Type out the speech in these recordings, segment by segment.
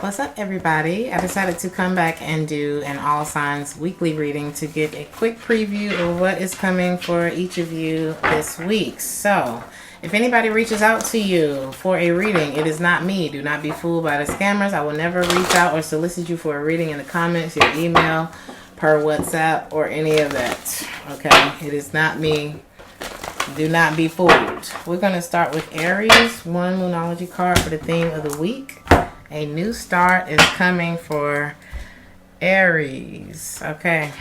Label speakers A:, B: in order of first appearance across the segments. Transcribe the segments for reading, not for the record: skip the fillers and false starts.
A: What's up, everybody? I decided to come back and do an all signs weekly reading to give a quick preview of what is coming for each of you this week. So if anybody reaches out to you for a reading, it is not me. Do not be fooled by the scammers. I will never reach out or solicit you for a reading in the comments, your email, per WhatsApp, or any of that. Okay, it is not me. Do not be fooled. We're going to start with Aries, one Moonology card for the theme of the week. A new start is coming for Aries. Okay.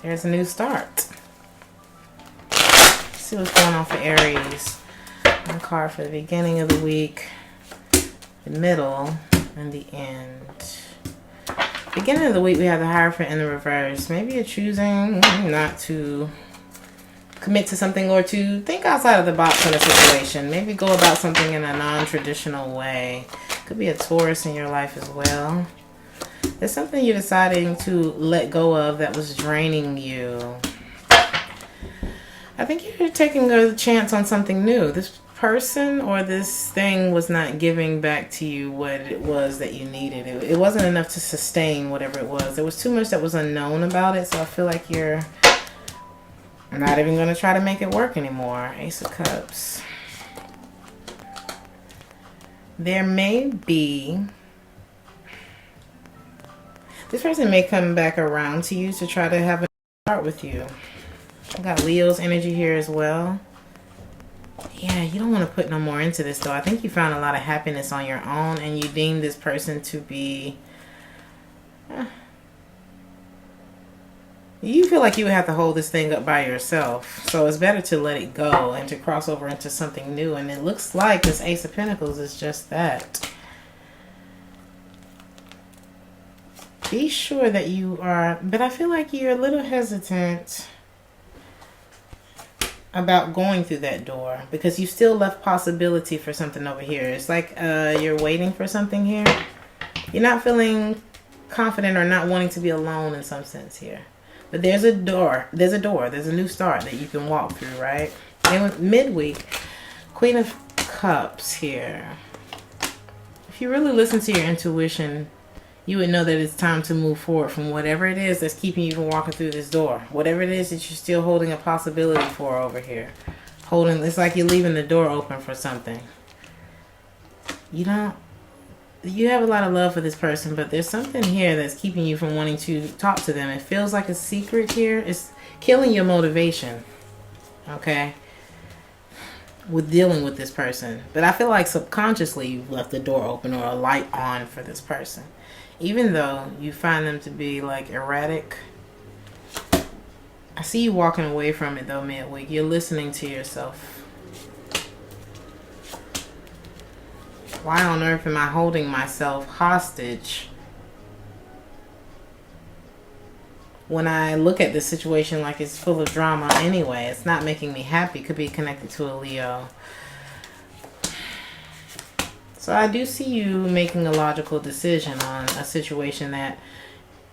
A: There's a new start. Let's see what's going on for Aries. One card for the beginning of the week, the middle, and the end. Beginning of the week, we have the Hierophant in the reverse. Maybe you're choosing not to commit to something or to think outside of the box in a situation. Maybe go about something in a non-traditional way. Could be a Taurus in your life as well. There's something you're deciding to let go of that was draining you. I think you're taking a chance on something new. This person or this thing was not giving back to you what it was that you needed. It wasn't enough to sustain whatever it was. There was too much that was unknown about it, so I feel like you're not even going to try to make it work anymore. Ace of Cups. There may be... This person may come back around to you to try to have a start with you. I got Leo's energy here as well. Yeah, you don't want to put no more into this though. I think you found a lot of happiness on your own and you deem this person to be... You feel like you would have to hold this thing up by yourself. So it's better to let it go and to cross over into something new. And it looks like this Ace of Pentacles is just that. Be sure that you are... But I feel like you're a little hesitant about going through that door. Because you still left possibility for something over here. It's like you're waiting for something here. You're not feeling confident or not wanting to be alone in some sense here. But there's a door. There's a new start that you can walk through, right? And midweek, Queen of Cups here. If you really listen to your intuition, you would know that it's time to move forward from whatever it is that's keeping you from walking through this door. Whatever it is that you're still holding a possibility for over here. It's like you're leaving the door open for something. You have a lot of love for this person, but there's something here that's keeping you from wanting to talk to them. It feels like a secret here. It's killing your motivation, okay, with dealing with this person. But I feel like subconsciously you've left the door open or a light on for this person. Even though you find them to be like erratic. I see you walking away from it though midweek. You're listening to yourself. Why on earth am I holding myself hostage when I look at this situation like it's full of drama anyway? It's not making me happy. Could be connected to a Leo. So I do see you making a logical decision on a situation that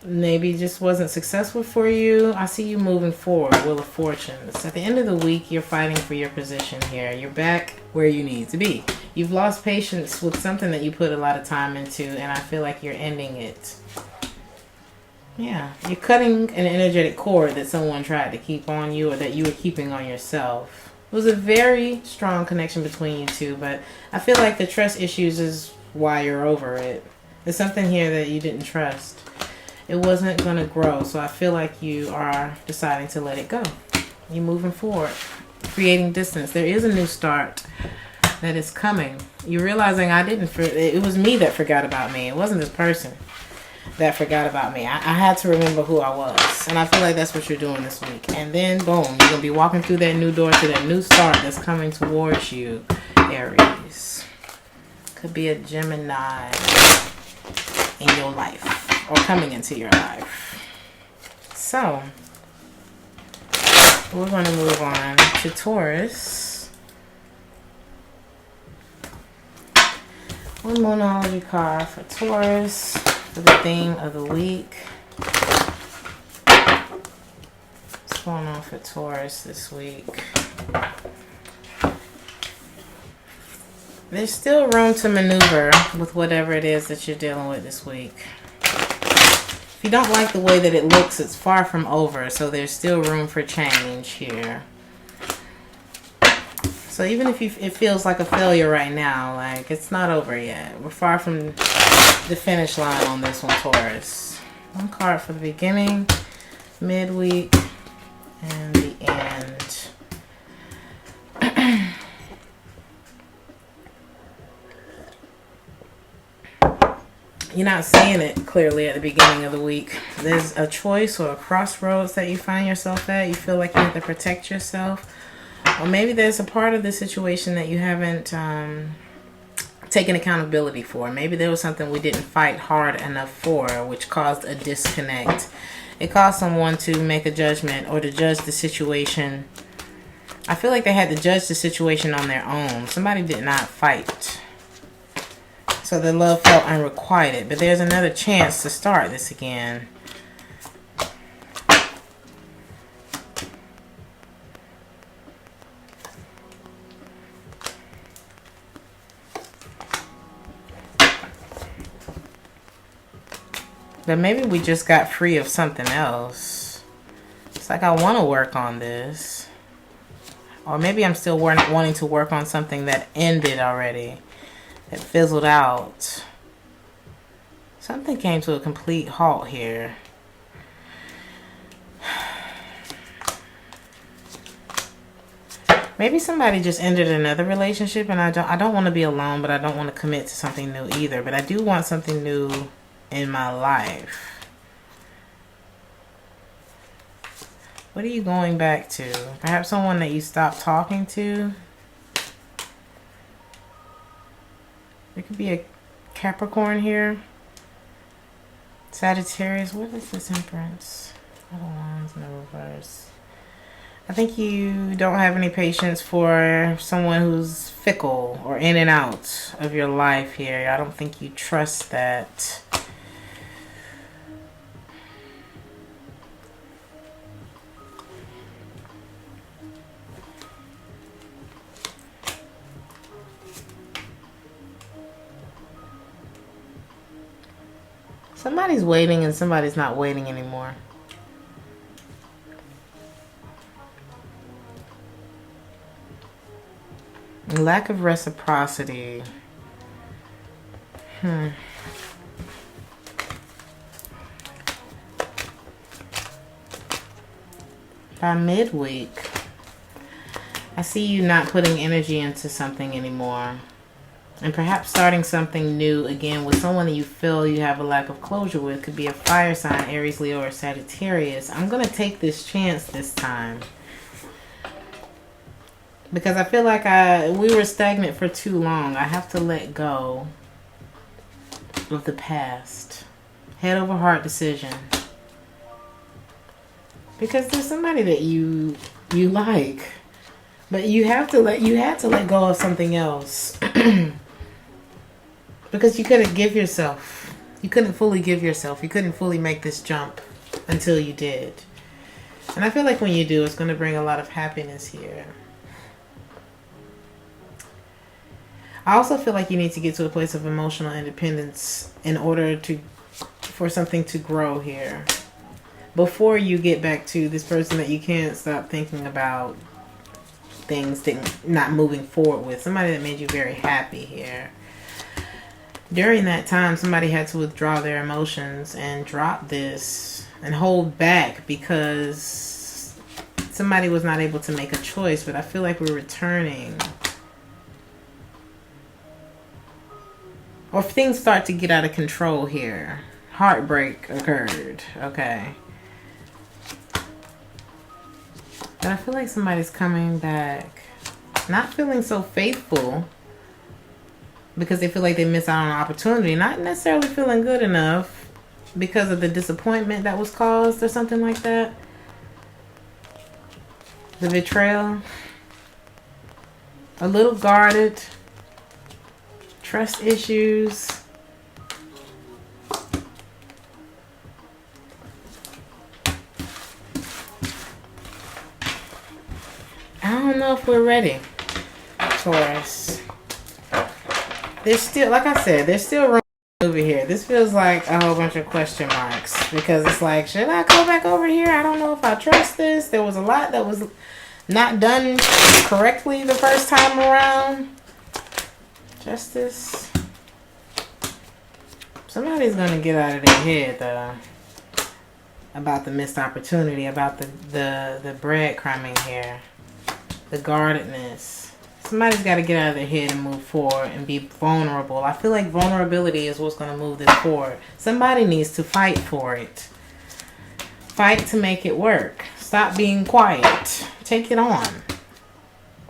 A: maybe just wasn't successful for you. I see you moving forward. Wheel of Fortunes. At the end of the week, you're fighting for your position here. You're back where you need to be. You've lost patience with something that you put a lot of time into, and I feel like you're ending it. Yeah, you're cutting an energetic cord that someone tried to keep on you or that you were keeping on yourself. It was a very strong connection between you two, but I feel like the trust issues is why you're over it. There's something here that you didn't trust. It wasn't going to grow, so I feel like you are deciding to let it go. You're moving forward, creating distance. There is a new start that is coming. You're realizing it was me that forgot about me. It wasn't this person that forgot about me. I had to remember who I was, and I feel like that's what you're doing this week. And then, boom, you're going to be walking through that new door to that new start that's coming towards you, Aries. Could be a Gemini in your life. Or coming into your life. So, we're going to move on to Taurus. One Moonology card for Taurus for the theme of the week. What's going on for Taurus this week? There's still room to maneuver with whatever it is that you're dealing with this week. If you don't like the way that it looks, it's far from over. So there's still room for change here. So even if it feels like a failure right now, like it's not over yet. We're far from the finish line on this one, Taurus. One card for the beginning, midweek, and the end. You're not seeing it clearly at the beginning of the week. There's a choice or a crossroads that you find yourself at. You feel like you have to protect yourself. Or maybe there's a part of the situation that you haven't taken accountability for. Maybe there was something we didn't fight hard enough for, which caused a disconnect. It caused someone to make a judgment or to judge the situation. I feel like they had to judge the situation on their own. Somebody did not fight. So the love felt unrequited. But there's another chance to start this again. But maybe we just got free of something else. It's like I want to work on this. Or maybe I'm still wanting to work on something that ended already. It fizzled out. Something came to a complete halt here. Maybe somebody just ended another relationship, and I don't want to be alone, but I don't want to commit to something new either. But I do want something new in my life. What are you going back to? Perhaps someone that you stopped talking to? There could be a Capricorn here. Sagittarius. What is this Empress? Other ones in the reverse. I think you don't have any patience for someone who's fickle or in and out of your life here. I don't think you trust that. Somebody's waiting and somebody's not waiting anymore. Lack of reciprocity. By midweek, I see you not putting energy into something anymore. And perhaps starting something new again with someone that you feel you have a lack of closure with. Could be a fire sign, Aries, Leo, or Sagittarius. I'm going to take this chance this time. Because I feel like we were stagnant for too long. I have to let go of the past. Head over heart decision. Because there's somebody that you like. But you had to let go of something else. Because you couldn't give yourself. You couldn't fully give yourself. You couldn't fully make this jump until you did. And I feel like when you do, it's going to bring a lot of happiness here. I also feel like you need to get to a place of emotional independence in order for something to grow here. Before you get back to this person that you can't stop thinking about things not moving forward with. Somebody that made you very happy here. During that time, somebody had to withdraw their emotions and drop this and hold back because somebody was not able to make a choice. But I feel like we're returning. Or if things start to get out of control here. Heartbreak occurred. Okay. But I feel like somebody's coming back. Not feeling so faithful. Because they feel like they miss out on an opportunity. Not necessarily feeling good enough. Because of the disappointment that was caused or something like that. The betrayal. A little guarded. Trust issues. I don't know if we're ready, Taurus. There's still, like I said, there's still room over here. This feels like a whole bunch of question marks because it's like, should I go back over here? I don't know if I trust this. There was a lot that was not done correctly the first time around. Justice. Somebody's gonna get out of their head though about the missed opportunity, about the breadcrumbing here, the guardedness. Somebody's got to get out of their head and move forward and be vulnerable. I feel like vulnerability is what's going to move this forward. Somebody needs to fight for it. Fight to make it work. Stop being quiet. Take it on.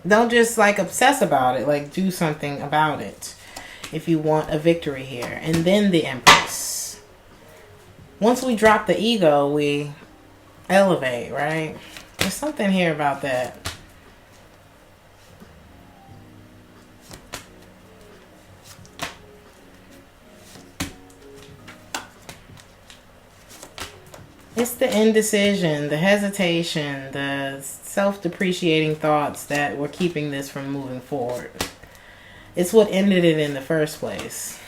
A: Don't just like obsess about it. Like do something about it if you want a victory here. And then the Empress. Once we drop the ego, we elevate, right? There's something here about that. It's the indecision, the hesitation, the self-depreciating thoughts that were keeping this from moving forward. It's what ended it in the first place.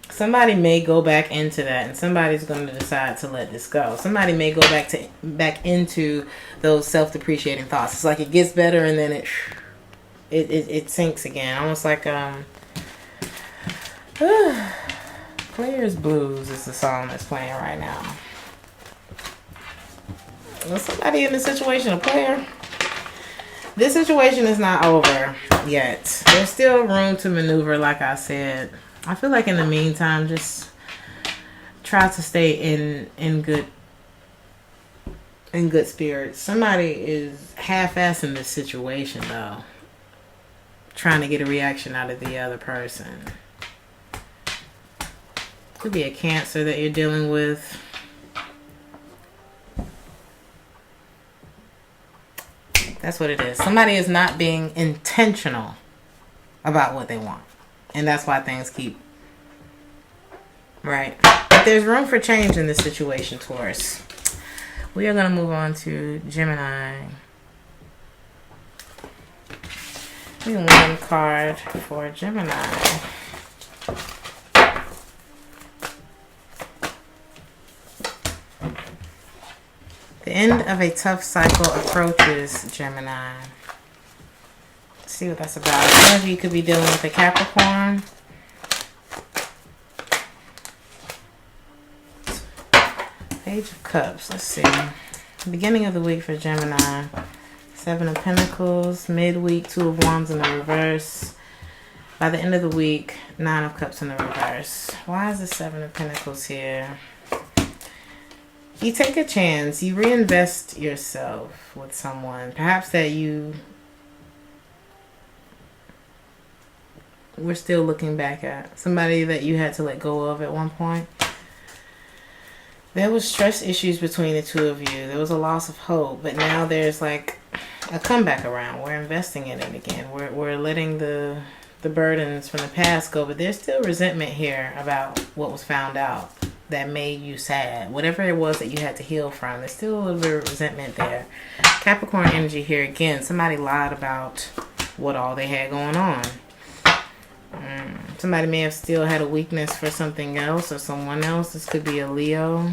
A: Somebody may go back into that, and somebody's going to decide to let this go. Somebody may go back into those self-depreciating thoughts. It's like it gets better and then it sinks again. Almost like Players Blues is the song that's playing right now. Was somebody in this situation a player? This situation is not over yet. There's still room to maneuver, like I said. I feel like in the meantime, just try to stay in good spirits. Somebody is half-assing this situation though, trying to get a reaction out of the other person. Could be a Cancer that you're dealing with. That's what it is. Somebody is not being intentional about what they want. And that's why things keep... Right. But there's room for change in this situation, Taurus. We are going to move on to Gemini. One card for Gemini. The end of a tough cycle approaches, Gemini. Let's see what that's about. Some of you could be dealing with a Capricorn. Page of Cups. Let's see. Beginning of the week for Gemini. 7 of Pentacles. Midweek, 2 of Wands in the reverse. By the end of the week, 9 of Cups in the reverse. Why is the 7 of Pentacles here? You take a chance. You reinvest yourself with someone. Perhaps that you were still looking back at. Somebody that you had to let go of at one point. There was stress issues between the two of you. There was a loss of hope. But now there's like a comeback around. We're investing in it again. We're letting the burdens from the past go. But there's still resentment here about what was found out that made you sad. Whatever it was that you had to heal from, there's still a little bit of resentment there. Capricorn energy here again. Somebody lied about what all they had going on. Somebody may have still had a weakness for something else or someone else. This could be a Leo.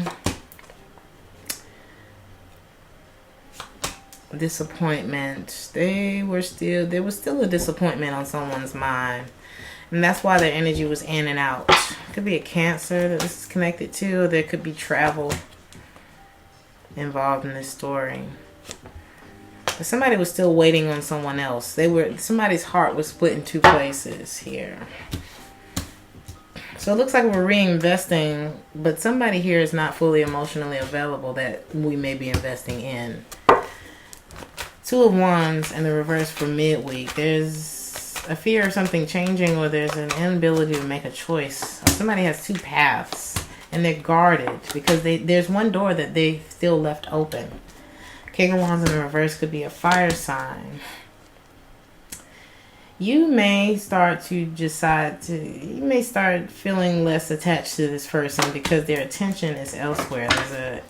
A: Disappointment. There was still a disappointment on someone's mind. And that's why their energy was in and out. Could be a Cancer that this is connected to. Or there could be travel involved in this story. But somebody was still waiting on someone else. Somebody's heart was split in two places here. So it looks like we're reinvesting. But somebody here is not fully emotionally available that we may be investing in. 2 of Wands in the reverse for midweek. There's a fear of something changing, or there's an inability to make a choice. Somebody has 2 paths and they're guarded because there's one door that they still left open. King of Wands in the reverse could be a fire sign. You may start feeling less attached to this person because their attention is elsewhere. There's a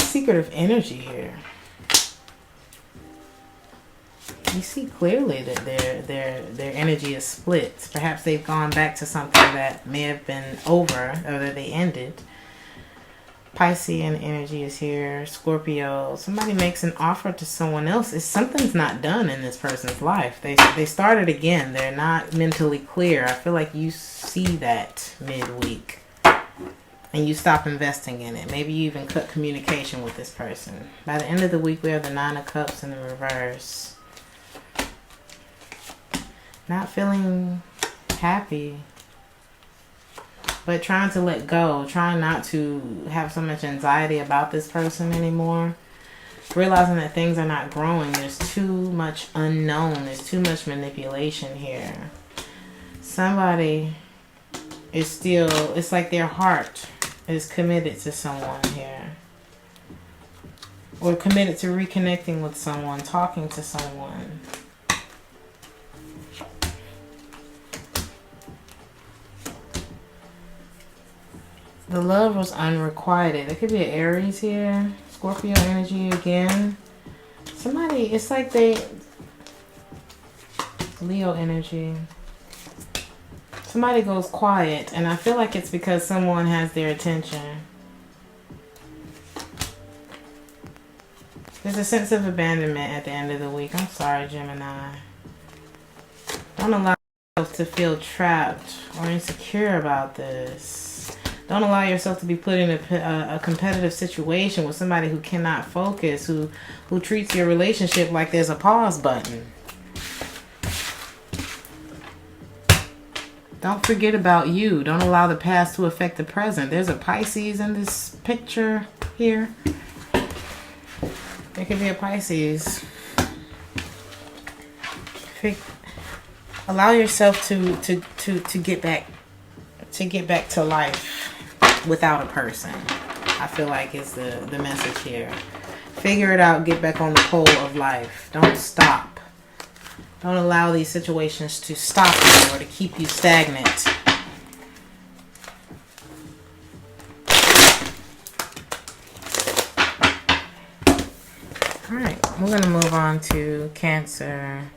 A: secretive energy here. You see clearly that their energy is split. Perhaps they've gone back to something that may have been over or that they ended. Piscean energy is here. Scorpio. Somebody makes an offer to someone else. It's something's not done in this person's life. They started again. They're not mentally clear. I feel like you see that midweek. And you stop investing in it. Maybe you even cut communication with this person. By the end of the week, we have the Nine of Cups in the reverse. Not feeling happy. But trying to let go. Trying not to have so much anxiety about this person anymore. Realizing that things are not growing. There's too much unknown. There's too much manipulation here. Somebody is still... It's like their heart is committed to someone here. Or committed to reconnecting with someone. Talking to someone. The love was unrequited. It could be an Aries here. Scorpio energy again. Somebody, it's like they... Leo energy. Somebody goes quiet. And I feel like it's because someone has their attention. There's a sense of abandonment at the end of the week. I'm sorry, Gemini. Don't allow yourself to feel trapped or insecure about this. Don't allow yourself to be put in a competitive situation with somebody who cannot focus, who treats your relationship like there's a pause button. Don't forget about you. Don't allow the past to affect the present. There's a Pisces in this picture here. There could be a Pisces. Allow yourself to get back to life. Without a person, I feel like is the message here. Figure it out. Get back on the pole of life. Don't stop. Don't allow these situations to stop you or to keep you stagnant. All right, we're going to move on to Cancer.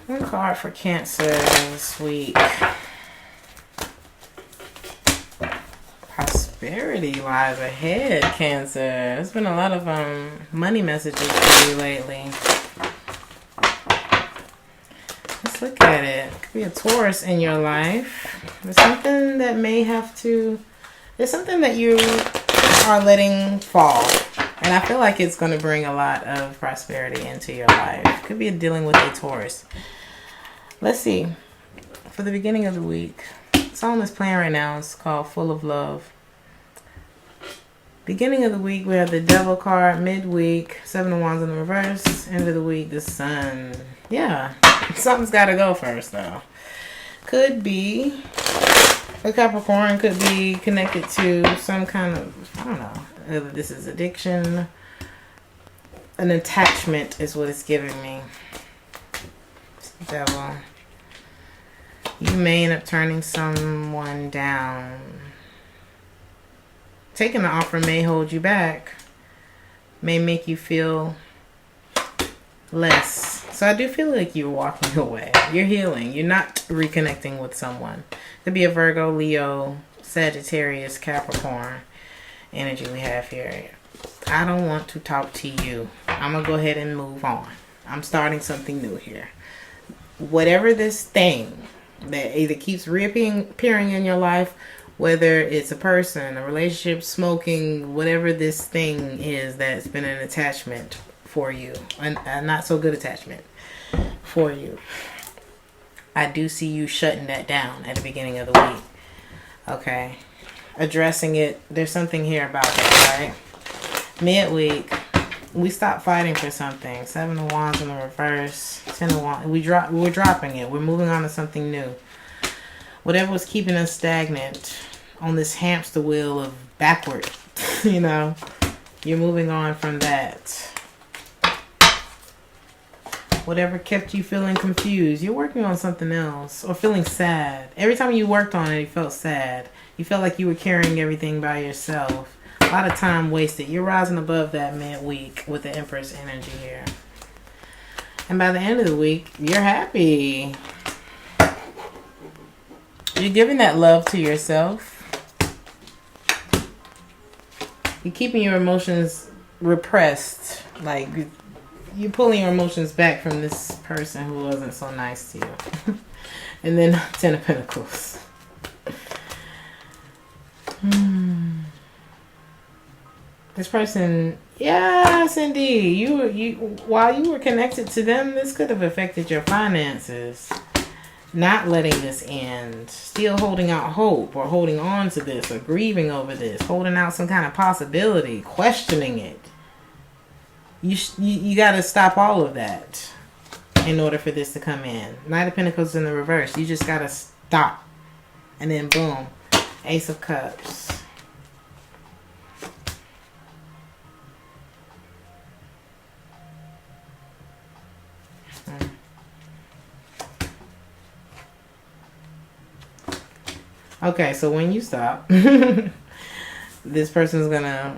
A: One card for Cancer this week. Prosperity lies ahead, Cancer. There's been a lot of money messages for you lately. Let's look at it. It could be a Taurus in your life. There's something that may have to... There's something that you are letting fall. And I feel like it's going to bring a lot of prosperity into your life. It could be dealing with a Taurus. Let's see. For the beginning of the week... The song that's playing right now is called Full of Love. Beginning of the week, we have the Devil card. Midweek, Seven of Wands in the reverse. End of the week, the Sun. Yeah, something's got to go first, though. Could be a Capricorn. Could be connected to some kind of, I don't know, whether this is addiction. An attachment is what it's giving me. Devil. You may end up turning someone down. Taking the offer may hold you back. May make you feel less. So I do feel like you're walking away. You're healing. You're not reconnecting with someone. Could be a Virgo, Leo, Sagittarius, Capricorn energy we have here. I don't want to talk to you. I'm going to go ahead and move on. I'm starting something new here. Whatever this thing that either keeps reappearing in your life, whether it's a person, a relationship, smoking, whatever this thing is that's been an attachment for you, a not so good attachment for you. I do see you shutting that down at the beginning of the week. Okay. Addressing it. There's something here about that, right? Midweek, we stop fighting for something. Seven of Wands in the reverse. Ten of Wands. We're dropping it. We're moving on to something new. Whatever was keeping us stagnant on this hamster wheel of backward, you know, you're moving on from that. Whatever kept you feeling confused, you're working on something else. Or feeling sad. Every time you worked on it, you felt sad. You felt like you were carrying everything by yourself. A lot of time wasted. You're rising above that midweek with the Empress energy here. And by the end of the week, you're happy. You're giving that love to yourself. You're keeping your emotions repressed. Like, you're pulling your emotions back from this person who wasn't so nice to you. And then 10 of Pentacles. This person, yes, indeed. While you were connected to them, this could have affected your finances. Not letting this end. Still holding out hope or holding on to this or grieving over this. Holding out some kind of possibility. Questioning it. You got to stop all of that in order for this to come in. Knight of Pentacles in the reverse. You just got to stop. And then boom. Ace of Cups. Okay, so when you stop, this person's gonna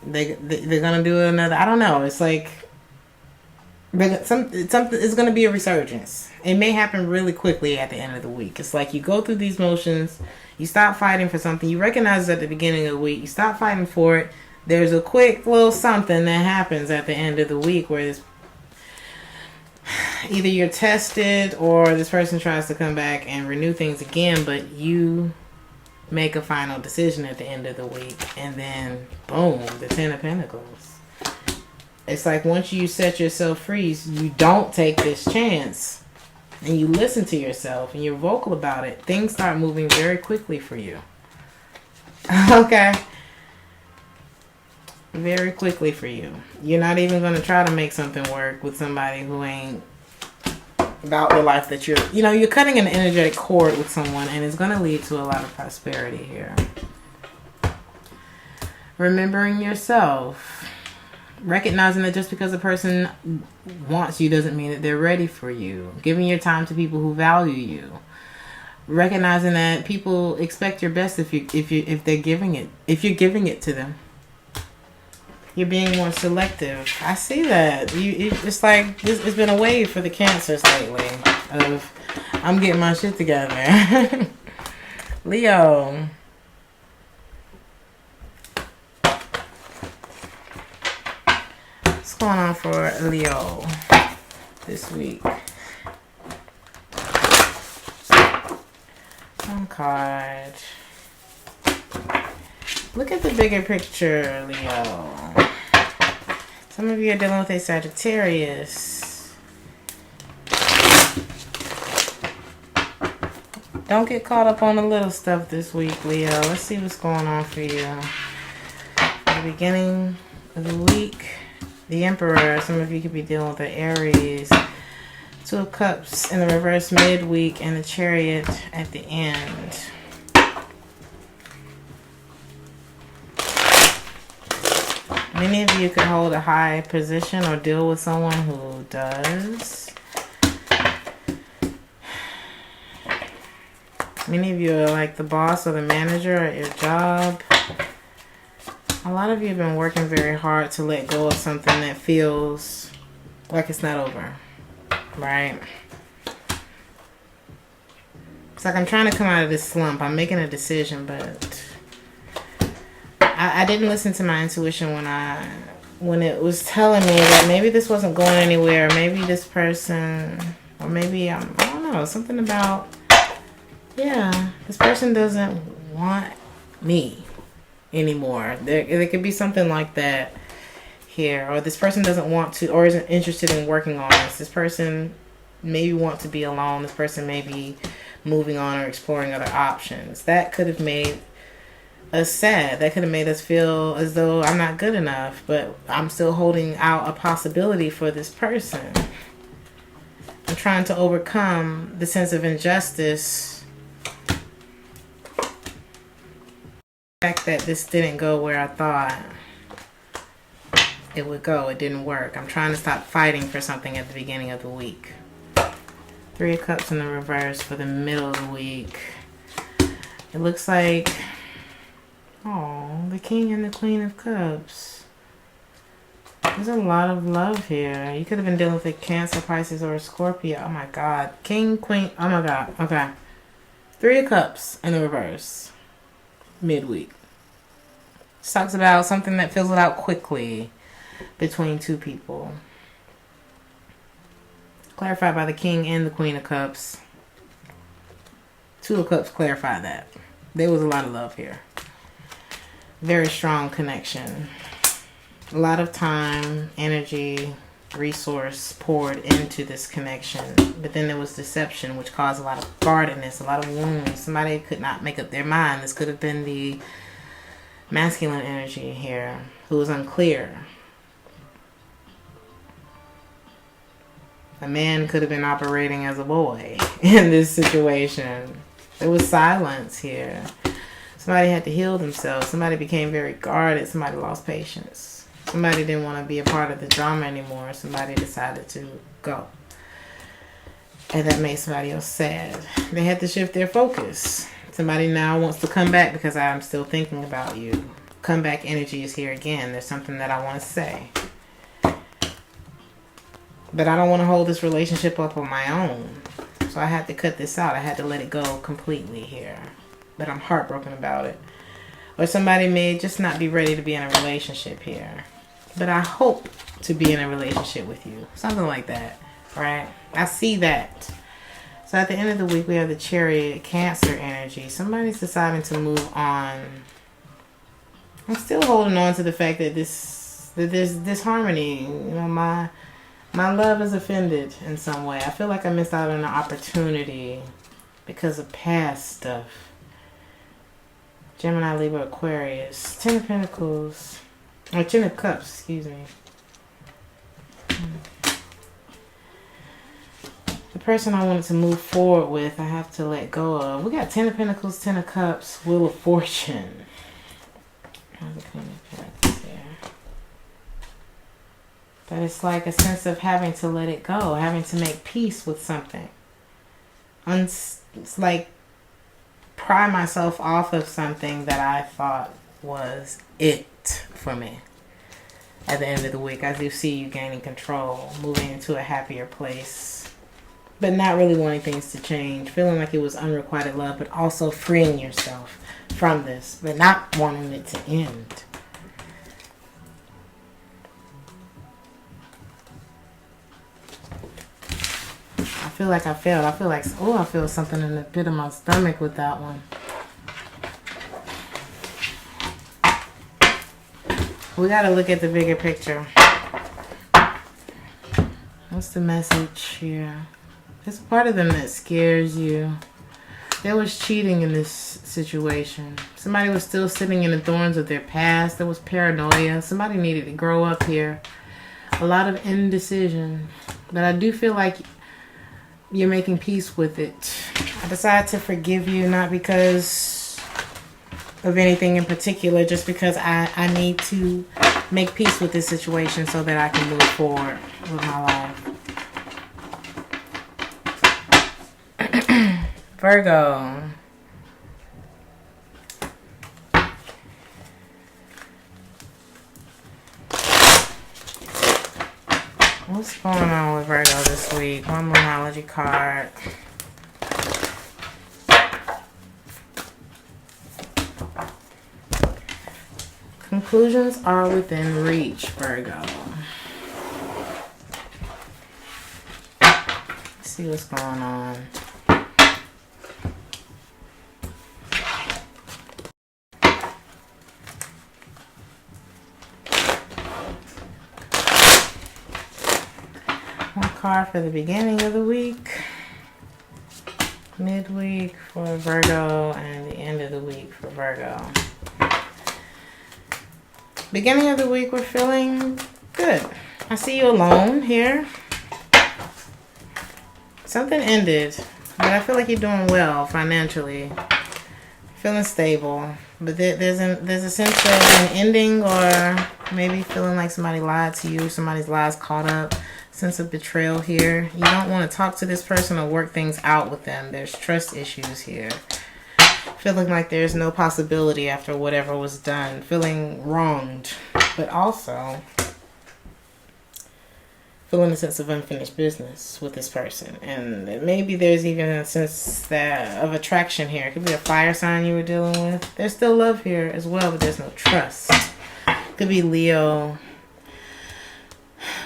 A: they're gonna do another. I don't know. It's like something is gonna be a resurgence. It may happen really quickly at the end of the week. It's like you go through these motions, you stop fighting for something, you recognize it at the beginning of the week, you stop fighting for it. There's a quick little something that happens at the end of the week where this, either you're tested or this person tries to come back and renew things again, but you make a final decision at the end of the week, and then boom, the 10 of Pentacles. It's like once you set yourself free, you don't take this chance and you listen to yourself and you're vocal about it, things start moving very quickly for you. Okay, very quickly for you. You're not even going to try to make something work with somebody who ain't about the life that you're cutting an energetic cord with someone, and it's going to lead to a lot of prosperity here. Remembering yourself, recognizing that just because a person wants you doesn't mean that they're ready for you. Giving your time to people who value you. Recognizing that people expect your best if you're giving it to them. You're being more selective. I see that. It's like it's been a wave for the Cancers lately of I'm getting my shit together. Leo. What's going on for Leo this week? One card. Look at the bigger picture, Leo. Some of you are dealing with a Sagittarius. Don't get caught up on the little stuff this week, Leo. Let's see what's going on for you. At the beginning of the week, the Emperor. Some of you could be dealing with the Aries. 2 of Cups in the reverse midweek, and the Chariot at the end. Many of you could hold a high position or deal with someone who does. Many of you are like the boss or the manager at your job. A lot of you have been working very hard to let go of something that feels like it's not over. Right? It's like I'm trying to come out of this slump. I'm making a decision, but I didn't listen to my intuition when it was telling me that maybe this wasn't going anywhere. Maybe this person, or maybe I don't know, something about, yeah, this person doesn't want me anymore. There could be something like that here, or this person doesn't want to, or isn't interested in working on this. This person maybe wants to be alone. This person may be moving on or exploring other options. That could have made us sad. That could have made us feel as though I'm not good enough, but I'm still holding out a possibility for this person. I'm trying to overcome the sense of injustice. The fact that this didn't go where I thought it would go. It didn't work. I'm trying to stop fighting for something at the beginning of the week. 3 of Cups in the reverse for the middle of the week. It looks like, oh, the King and the Queen of Cups. There's a lot of love here. You could have been dealing with a Cancer, Pisces, or a Scorpio. Oh my God. King, Queen. Oh my God. Okay. 3 of Cups in the reverse. Midweek. This talks about something that fizzled out quickly between 2 people. Clarified by the King and the Queen of Cups. 2 of Cups clarify that. There was a lot of love here. Very strong connection. A lot of time, energy, resource poured into this connection. But then there was deception, which caused a lot of guardedness, a lot of wounds. Somebody could not make up their mind. This could have been the masculine energy here, who was unclear. A man could have been operating as a boy in this situation. There was silence here. Somebody had to heal themselves. Somebody became very guarded. Somebody lost patience. Somebody didn't want to be a part of the drama anymore. Somebody decided to go. And that made somebody else sad. They had to shift their focus. Somebody now wants to come back because I'm still thinking about you. Comeback energy is here again. There's something that I want to say. But I don't want to hold this relationship up on my own. So I had to cut this out. I had to let it go completely here. But I'm heartbroken about it. Or somebody may just not be ready to be in a relationship here. But I hope to be in a relationship with you. Something like that. Right? I see that. So at the end of the week, we have the Chariot, Cancer energy. Somebody's deciding to move on. I'm still holding on to the fact that there's disharmony. You know, my love is offended in some way. I feel like I missed out on an opportunity because of past stuff. Gemini, Libra, Aquarius. 10 of Pentacles. Or 10 of Cups, excuse me. The person I wanted to move forward with, I have to let go of. We got 10 of Pentacles, 10 of Cups, Wheel of Fortune. The Queen of Pentacles here. But it's like a sense of having to let it go, having to make peace with something. It's like pry myself off of something that I thought was it for me. At the end of the week, I do see you gaining control, moving into a happier place, but not really wanting things to change, feeling like it was unrequited love, but also freeing yourself from this, but not wanting it to end. I feel like I failed. I feel like, oh, I feel something in the pit of my stomach with that one. We got to look at the bigger picture. What's the message here? There's a part of them that scares you. There was cheating in this situation. Somebody was still sitting in the thorns of their past. There was paranoia. Somebody needed to grow up here. A lot of indecision. But I do feel like you're making peace with it. I decided to forgive you, not because of anything in particular, just because I need to make peace with this situation so that I can move forward with my life. Virgo. What's going on with Virgo this week? One more astrology card. Conclusions are within reach, Virgo. Let's see what's going on. One card for the beginning of the week, midweek for Virgo, and the end of the week for Virgo. Beginning of the week, we're feeling good. I see you alone here. Something ended, but I feel like you're doing well financially. Feeling stable, but there's a sense of an ending, or maybe feeling like somebody lied to you, somebody's lies caught up. Sense of betrayal here. You don't want to talk to this person or work things out with them. There's trust issues here. Feeling like there's no possibility after whatever was done. Feeling wronged. But also feeling a sense of unfinished business with this person. And maybe there's even a sense of attraction here. It could be a fire sign you were dealing with. There's still love here as well, but there's no trust. Could be Leo.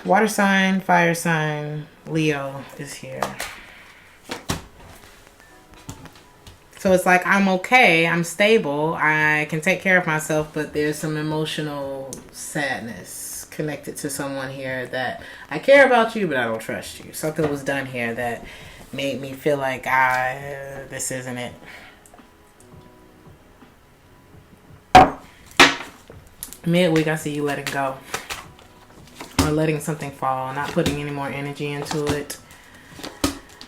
A: Water sign, fire sign, Leo is here. So it's like, I'm okay, I'm stable, I can take care of myself, but there's some emotional sadness connected to someone here that I care about you, but I don't trust you. Something was done here that made me feel like, this isn't it. Midweek, I see you letting go. Or letting something fall, not putting any more energy into it.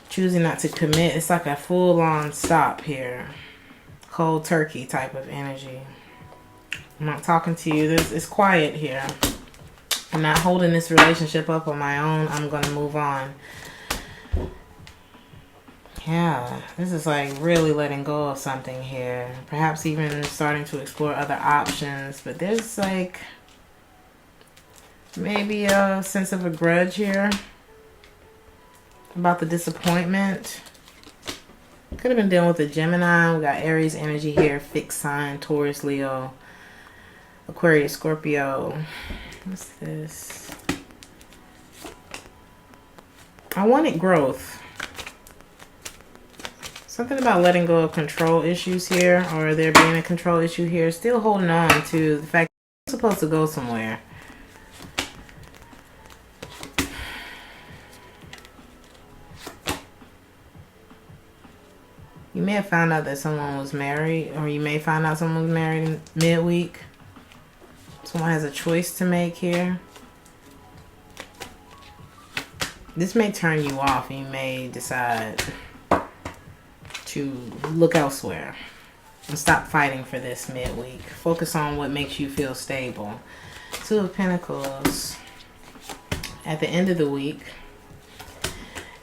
A: Choosing not to commit. It's like a full-on stop here. Cold turkey type of energy. I'm not talking to you. It's quiet here. I'm not holding this relationship up on my own. I'm going to move on. Yeah, this is like really letting go of something here. Perhaps even starting to explore other options. But there's like maybe a sense of a grudge here about the disappointment. Could have been dealing with a Gemini. We got Aries energy here. Fixed sign. Taurus, Leo, Aquarius, Scorpio. What's this? I wanted growth. Something about letting go of control issues here, or there being a control issue here. Still holding on to the fact that you're supposed to go somewhere. You may have found out that someone was married, or you may find out someone was married midweek. Someone has a choice to make here. This may turn you off, and you may decide to look elsewhere and stop fighting for this midweek. Focus on what makes you feel stable. Two of Pentacles. At the end of the week,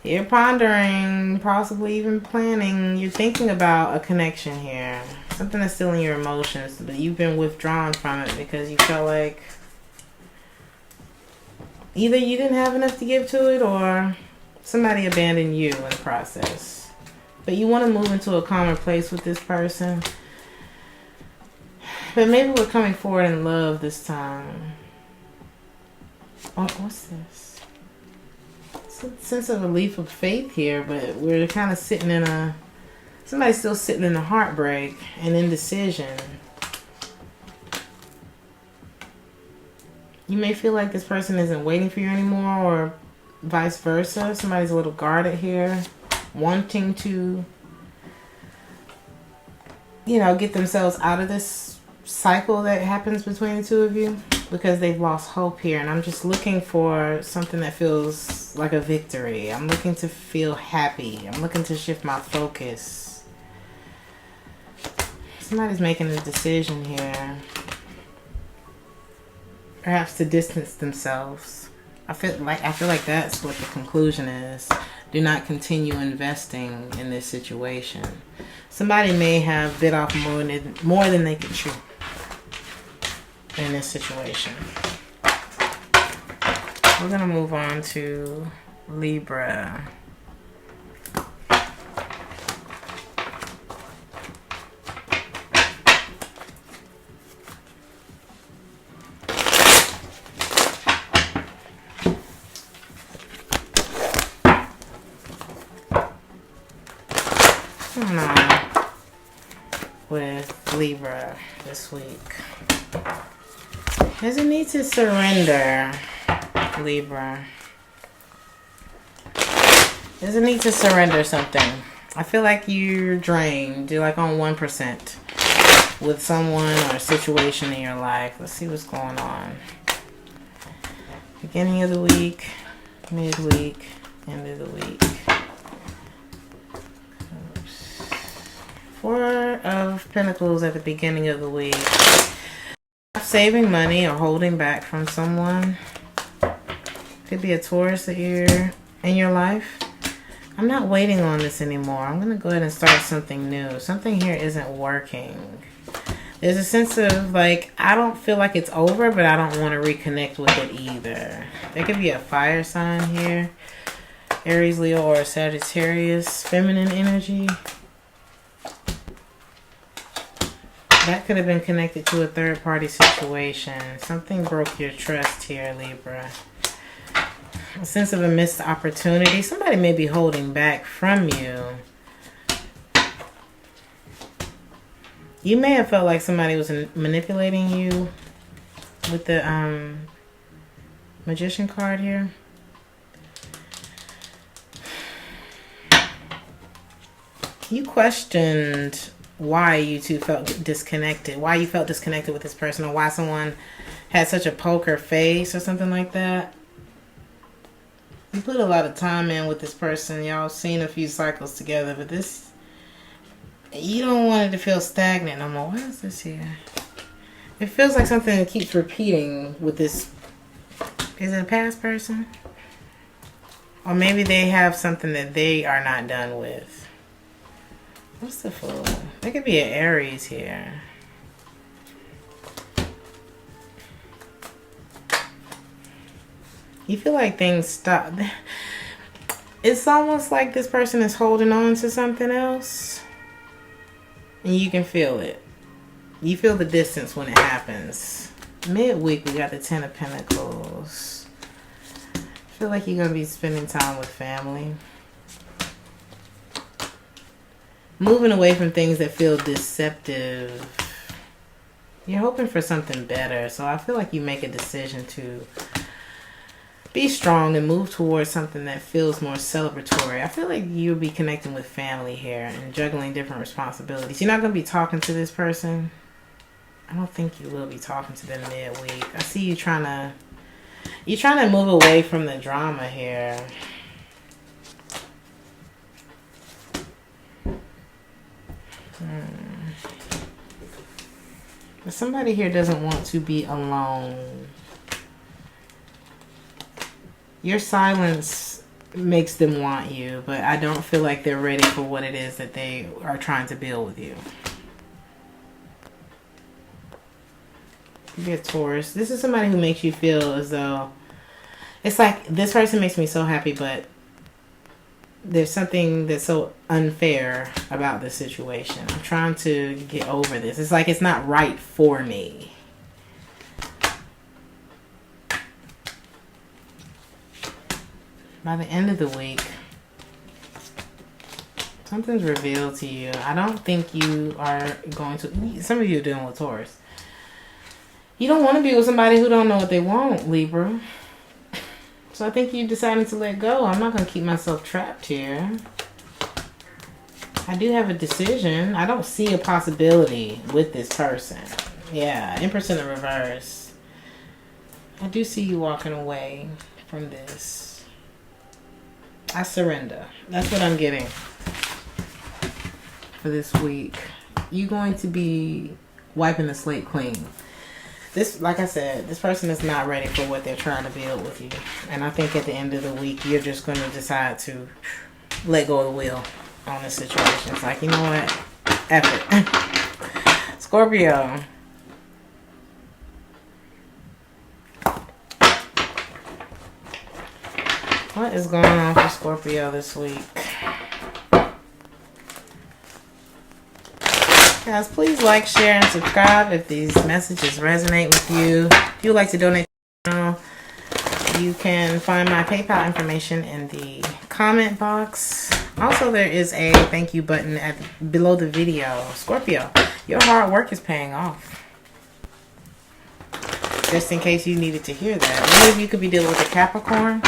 A: you're pondering, possibly even planning. You're thinking about a connection here. Something that's still in your emotions, but you've been withdrawn from it because you felt like either you didn't have enough to give to it, or somebody abandoned you in the process. But you want to move into a calmer place with this person. But maybe we're coming forward in love this time. Oh, what's this? It's a sense of a leap of faith here, but we're kind of sitting in a... Somebody's still sitting in a heartbreak and indecision. You may feel like this person isn't waiting for you anymore, or vice versa. Somebody's a little guarded here, wanting to, you know, get themselves out of this cycle that happens between the two of you, because they've lost hope here. And I'm just looking for something that feels like a victory. I'm looking to feel happy. I'm looking to shift my focus. Somebody's making a decision here. Perhaps to distance themselves. I feel like that's what the conclusion is. Do not continue investing in this situation. Somebody may have bit off more than they could chew in this situation. We're gonna move on to Libra. With Libra this week. There's a need to surrender, Libra. There's a need to surrender something. I feel like you're drained. You're like on 1% with someone or a situation in your life. Let's see what's going on. Beginning of the week, midweek, end of the week. Four of Pentacles at the beginning of the week. Saving money or holding back from someone. Could be a Taurus that you're in your life. I'm not waiting on this anymore. I'm going to go ahead and start something new. Something here isn't working. There's a sense of like, I don't feel like it's over, but I don't want to reconnect with it either. There could be a fire sign here. Aries, Leo, or Sagittarius. Feminine energy. That could have been connected to a third-party situation. Something broke your trust here, Libra. A sense of a missed opportunity. Somebody may be holding back from you. You may have felt like somebody was manipulating you with the Magician card here. You questioned why you two felt disconnected, why you felt disconnected with this person, or why someone had such a poker face or something like that. You put a lot of time in with this person. Y'all seen a few cycles together, but this, you don't want it to feel stagnant no more. What is this here? It feels like something that keeps repeating with this. Is it a past person? Or maybe they have something that they are not done with. What's the Fool? There could be an Aries here. You feel like things stop. It's almost like this person is holding on to something else. And you can feel it. You feel the distance when it happens. Midweek, we got the Ten of Pentacles. I feel like you're going to be spending time with family. Moving away from things that feel deceptive. You're hoping for something better. So I feel like you make a decision to be strong and move towards something that feels more celebratory. I feel like you'll be connecting with family here and juggling different responsibilities. You're not going to be talking to this person. I don't think you will be talking to them midweek. I see you trying to move away from the drama here. But somebody here doesn't want to be alone. Your silence makes them want you, but I don't feel like they're ready for what it is that they are trying to build with you. Be a Taurus. This is somebody who makes you feel as though it's like this person makes me so happy, but there's something that's so unfair about this situation. I'm trying to get over this. It's like it's not right for me. By the end of the week, something's revealed to you. I don't think you are going to... Some of you are dealing with Taurus. You don't want to be with somebody who don't know what they want, Libra. So I think you decided to let go. I'm not going to keep myself trapped here. I do have a decision. I don't see a possibility with this person. Yeah, Empress in the reverse. I do see you walking away from this. I surrender. That's what I'm getting for this week. You're going to be wiping the slate clean. This, like I said, this person is not ready for what they're trying to build with you. And I think at the end of the week, you're just going to decide to let go of the wheel on this situation. It's like, you know what? F it. Scorpio. What is going on for Scorpio this week? Guys, please like, share, and subscribe if these messages resonate with you. If you would like to donate to the channel, you can find my PayPal information in the comment box. Also, there is a thank you button below the video. Scorpio, your hard work is paying off. Just in case you needed to hear that. Many of you could be dealing with a Capricorn.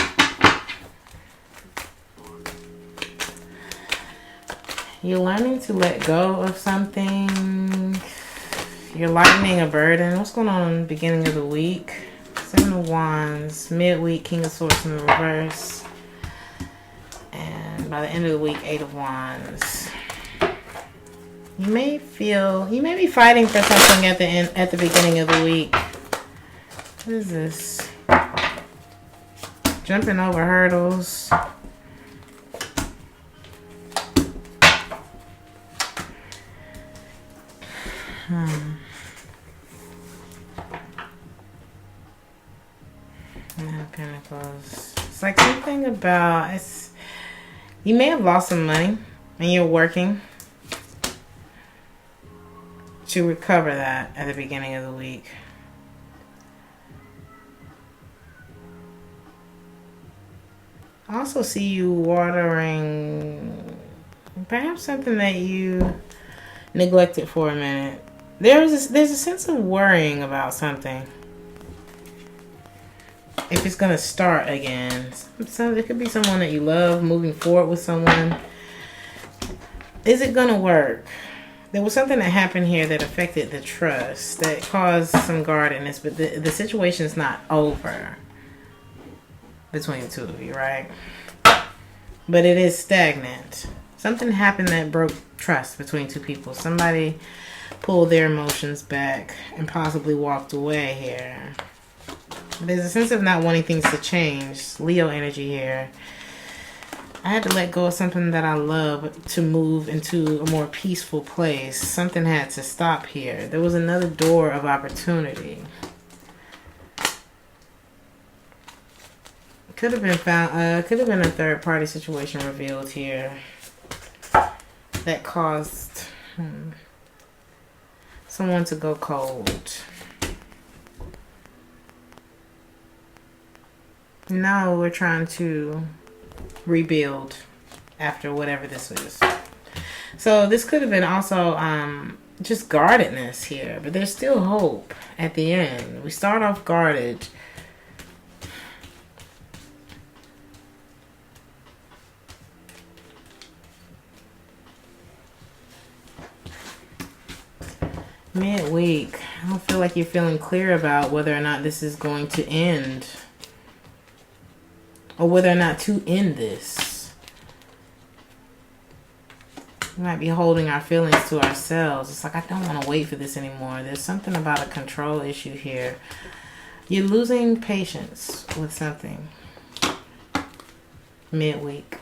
A: You're learning to let go of something. You're lightening a burden. What's going on in the beginning of the week? Seven of Wands. Midweek, King of Swords in the reverse. And by the end of the week, Eight of Wands. You may be fighting for something at the beginning of the week. What is this? Jumping over hurdles. Nine of Pentacles. It's like something about, you may have lost some money and you're working to recover that at the beginning of the week. I also see you watering perhaps something that you neglected for a minute. There's a sense of worrying about something. If it's going to start again. So it could be someone that you love, moving forward with someone. Is it going to work? There was something that happened here that affected the trust, that caused some guardedness, but the situation is not over between the two of you, right? But it is stagnant. Something happened that broke trust between two people. Somebody pulled their emotions back and possibly walked away here. There's a sense of not wanting things to change. Leo energy here. I had to let go of something that I love to move into a more peaceful place. Something had to stop here. There was another door of opportunity. Could have been a third party situation revealed here that caused someone to go cold. Now we're trying to rebuild after whatever this is. So this could have been also just guardedness here, but there's still hope at the end. We start off guarded. Midweek, I don't feel like you're feeling clear about whether or not this is going to end. Or whether or not to end this. We might be holding our feelings to ourselves. It's like, I don't want to wait for this anymore. There's something about a control issue here. You're losing patience with something. Midweek.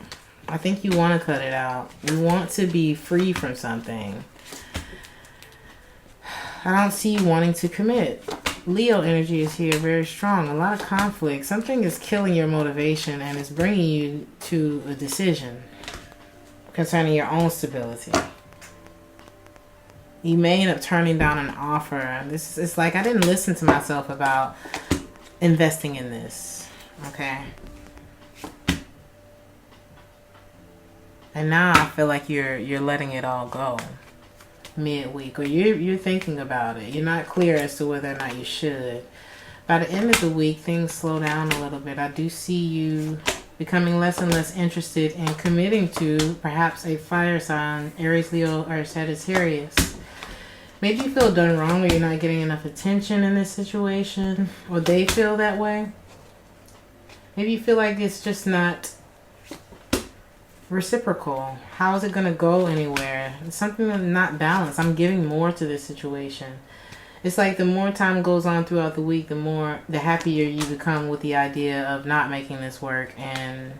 A: I think you want to cut it out. You want to be free from something. I don't see you wanting to commit. Leo energy is here very strong. A lot of conflict. Something is killing your motivation and is bringing you to a decision concerning your own stability. You may end up turning down an offer. This is like, I didn't listen to myself about investing in this. Okay. And now I feel like you're letting it all go. Midweek, or you're thinking about it. You're not clear as to whether or not you should. By the end of the week, things slow down a little bit. I do see you becoming less and less interested in committing to perhaps a fire sign, Aries, Leo, or Sagittarius. Maybe you feel done wrong, or you're not getting enough attention in this situation, or they feel that way. Maybe you feel like it's just not reciprocal. How is it going to go anywhere? It's something that's not balanced. I'm giving more to this situation. It's like the more time goes on throughout the week, the happier you become with the idea of not making this work, and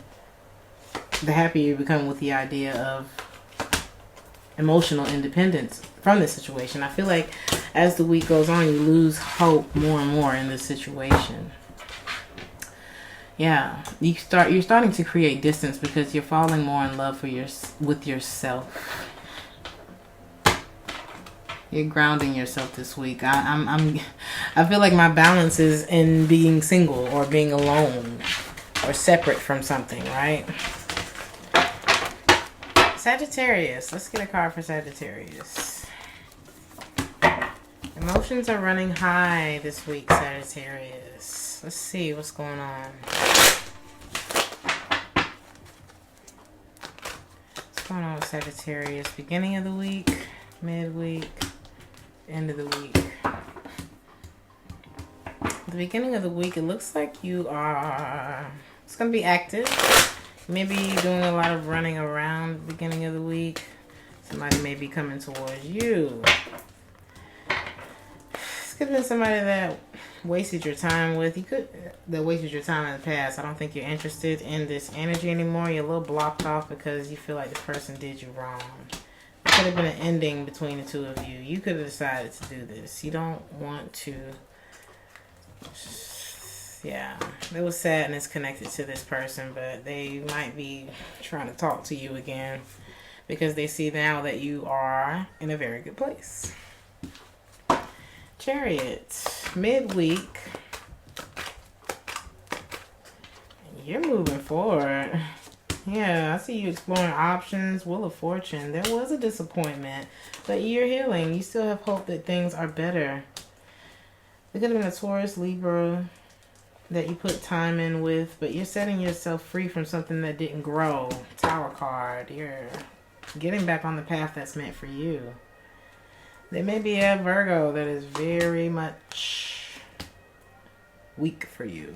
A: the happier you become with the idea of emotional independence from this situation. I feel like as the week goes on, you lose hope more and more in this situation. Yeah, you're starting to create distance because you're falling more in love with yourself. You're grounding yourself this week. I feel like my balance is in being single or being alone or separate from something, right? Sagittarius. Let's get a card for Sagittarius. Emotions are running high this week, Sagittarius. Let's see what's going on. What's going on with Sagittarius? Beginning of the week, midweek, end of the week. At the beginning of the week, it looks like it's going to be active. Maybe doing a lot of running around at the beginning of the week. Somebody may be coming towards you. This could have been somebody that wasted your time with. That wasted your time in the past. I don't think you're interested in this energy anymore. You're a little blocked off because you feel like the person did you wrong. could have been an ending between the two of you. You could have decided to do this. You don't want to. Yeah, there was sadness connected to this person, but they might be trying to talk to you again because they see now that you are in a very good place. Chariot, midweek. You're moving forward. Yeah, I see you exploring options. Wheel of Fortune. There was a disappointment, but you're healing. You still have hope that things are better. It could have been a Taurus, Libra that you put time in with, but you're setting yourself free from something that didn't grow. Tower card. You're getting back on the path that's meant for you. There may be a Virgo that is very much weak for you.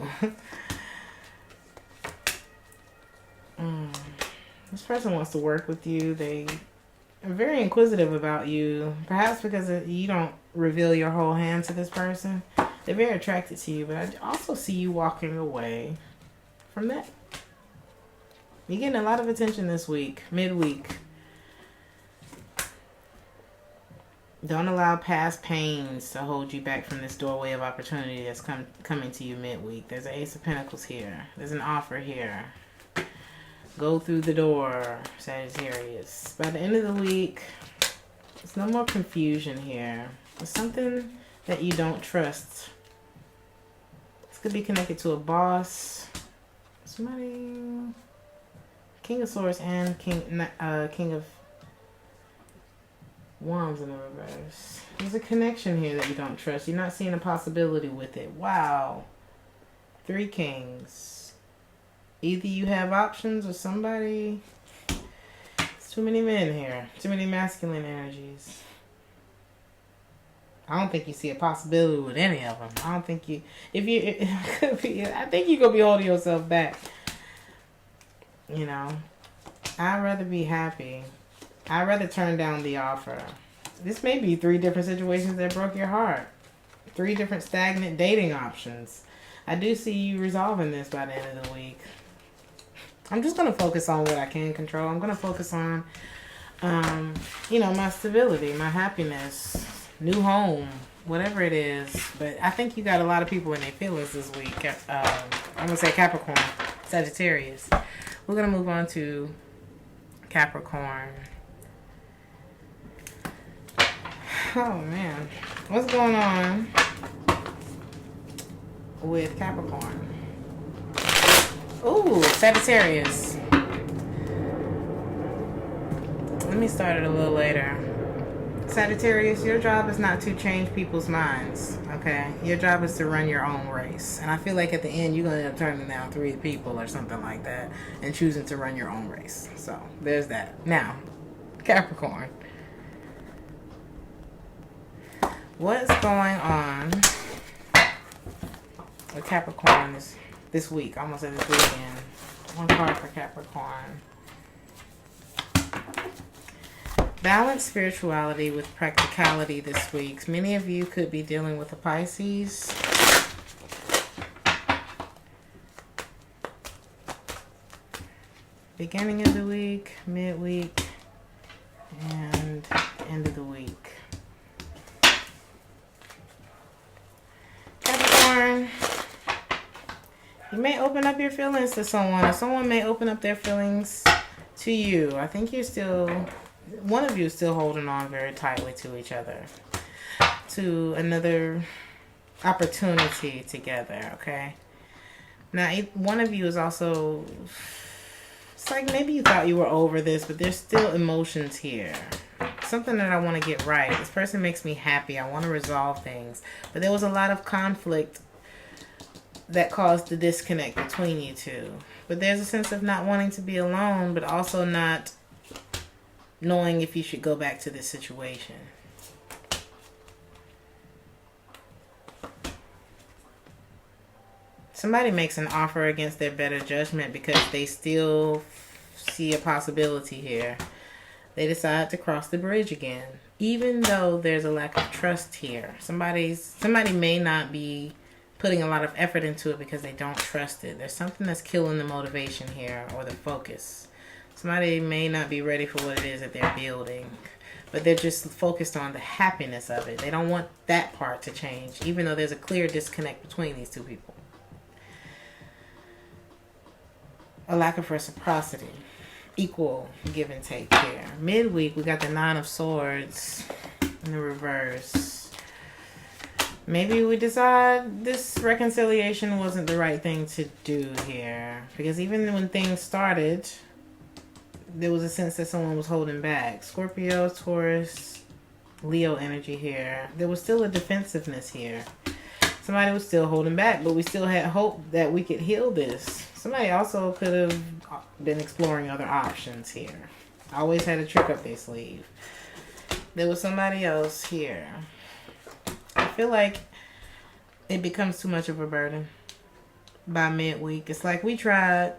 A: This person wants to work with you. They are very inquisitive about you. Perhaps because you don't reveal your whole hand to this person. They're very attracted to you. But I also see you walking away from that. You're getting a lot of attention this week. Midweek. Don't allow past pains to hold you back from this doorway of opportunity that's coming to you midweek. There's an Ace of Pentacles here. There's an offer here. Go through the door, Sagittarius. By the end of the week, there's no more confusion here. There's something that you don't trust. This could be connected to a boss. Somebody. King of Swords and King of Wands in the reverse. There's a connection here that you don't trust. You're not seeing a possibility with it. Wow. 3 Kings. Either you have options or somebody. It's too many men here. Too many masculine energies. I don't think you see a possibility with any of them. I don't think you. I think you're gonna be holding yourself back. You know, I'd rather be happy. I'd rather turn down the offer. This may be 3 different situations that broke your heart. 3 different stagnant dating options. I do see you resolving this by the end of the week. I'm just going to focus on what I can control. I'm going to focus on, my stability, my happiness, new home, whatever it is. But I think you got a lot of people in their feelings this week. I'm going to say Capricorn, Sagittarius. We're going to move on to Capricorn. Oh, man. What's going on with Capricorn? Ooh, Sagittarius. Let me start it a little later. Sagittarius, your job is not to change people's minds, okay? Your job is to run your own race. And I feel like at the end, you're going to end up turning down 3 people or something like that and choosing to run your own race. So, there's that. Now, Capricorn. What's going on with Capricorn this week? Almost at this weekend. One card for Capricorn. Balance spirituality with practicality this week. Many of you could be dealing with a Pisces. Beginning of the week, midweek, and end of the week. Capricorn, you may open up your feelings to someone, or someone may open up their feelings to you. I think you're still, one of you is still holding on very tightly to each other, to another opportunity together, okay? Now, one of you is also, it's like maybe you thought you were over this, but there's still emotions here. Something that I want to get right. This person makes me happy. I want to resolve things. But there was a lot of conflict that caused the disconnect between you two. But there's a sense of not wanting to be alone, but also not knowing if you should go back to this situation. Somebody makes an offer against their better judgment because they still see a possibility here. They decide to cross the bridge again, even though there's a lack of trust here. Somebody may not be putting a lot of effort into it because they don't trust it. There's something that's killing the motivation here, or the focus. Somebody may not be ready for what it is that they're building. but they're just focused on the happiness of it. They don't want that part to change, even though there's a clear disconnect between these two people. A lack of reciprocity. Equal give and take here. Midweek, we got the Nine of Swords in the reverse. Maybe we decide this reconciliation wasn't the right thing to do here. Because even when things started, there was a sense that someone was holding back. Scorpio, Taurus, Leo energy here. There was still a defensiveness here. Somebody was still holding back, but we still had hope that we could heal this. Somebody also could have been exploring other options here. Always had a trick up their sleeve. There was somebody else here. I feel like it becomes too much of a burden by midweek. It's like we tried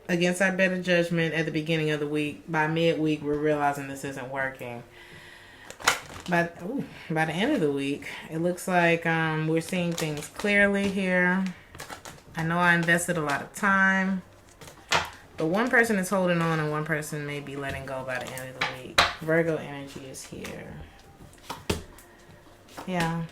A: against our better judgment at the beginning of the week. By midweek, we're realizing this isn't working. By the end of the week, it looks like we're seeing things clearly here. I know I invested a lot of time, but one person is holding on and one person may be letting go by the end of the week. Virgo energy is here. Yeah.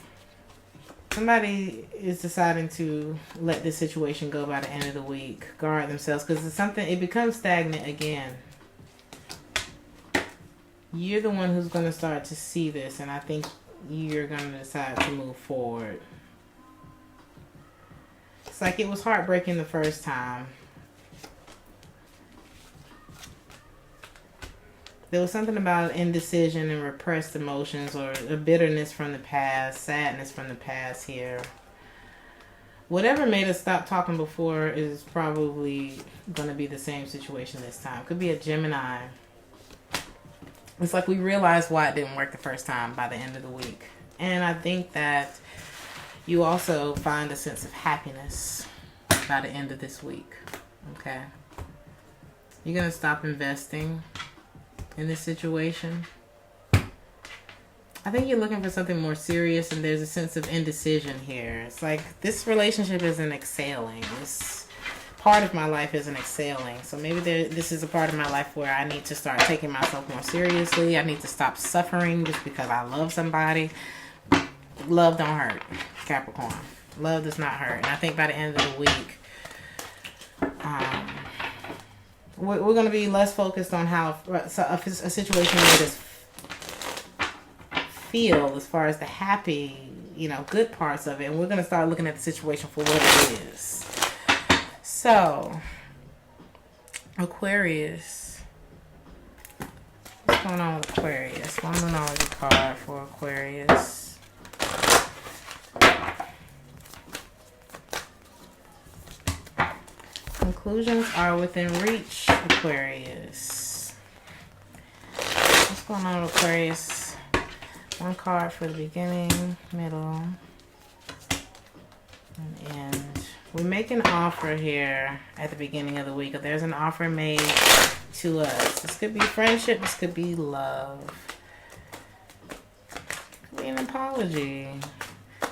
A: Somebody is deciding to let this situation go by the end of the week. Guard themselves, because it's something, it becomes stagnant again. You're the one who's going to start to see this, and I think you're going to decide to move forward. It's like it was heartbreaking the first time. There was something about indecision and repressed emotions, or a bitterness from the past, sadness from the past here. Whatever made us stop talking before is probably going to be the same situation this time. Could be a Gemini. It's like we realized why it didn't work the first time by the end of the week. And I think that you also find a sense of happiness by the end of this week. Okay? You're going to stop investing in this situation. I think you're looking for something more serious, and there's a sense of indecision here. It's like this relationship isn't exhaling. This part of my life isn't exhaling. So maybe this is a part of my life where I need to start taking myself more seriously. I need to stop suffering just because I love somebody. Love don't hurt, Capricorn. Love does not hurt. And I think by the end of the week, we're going to be less focused on how a situation made us feel as far as the happy, good parts of it. And we're going to start looking at the situation for what it is. So, Aquarius. What's going on with Aquarius? One numerology card for Aquarius. Conclusions are within reach, Aquarius. What's going on with Aquarius? One card for the beginning, middle, and end. We make an offer here at the beginning of the week. If there's an offer made to us, this could be friendship, this could be love, could be an apology.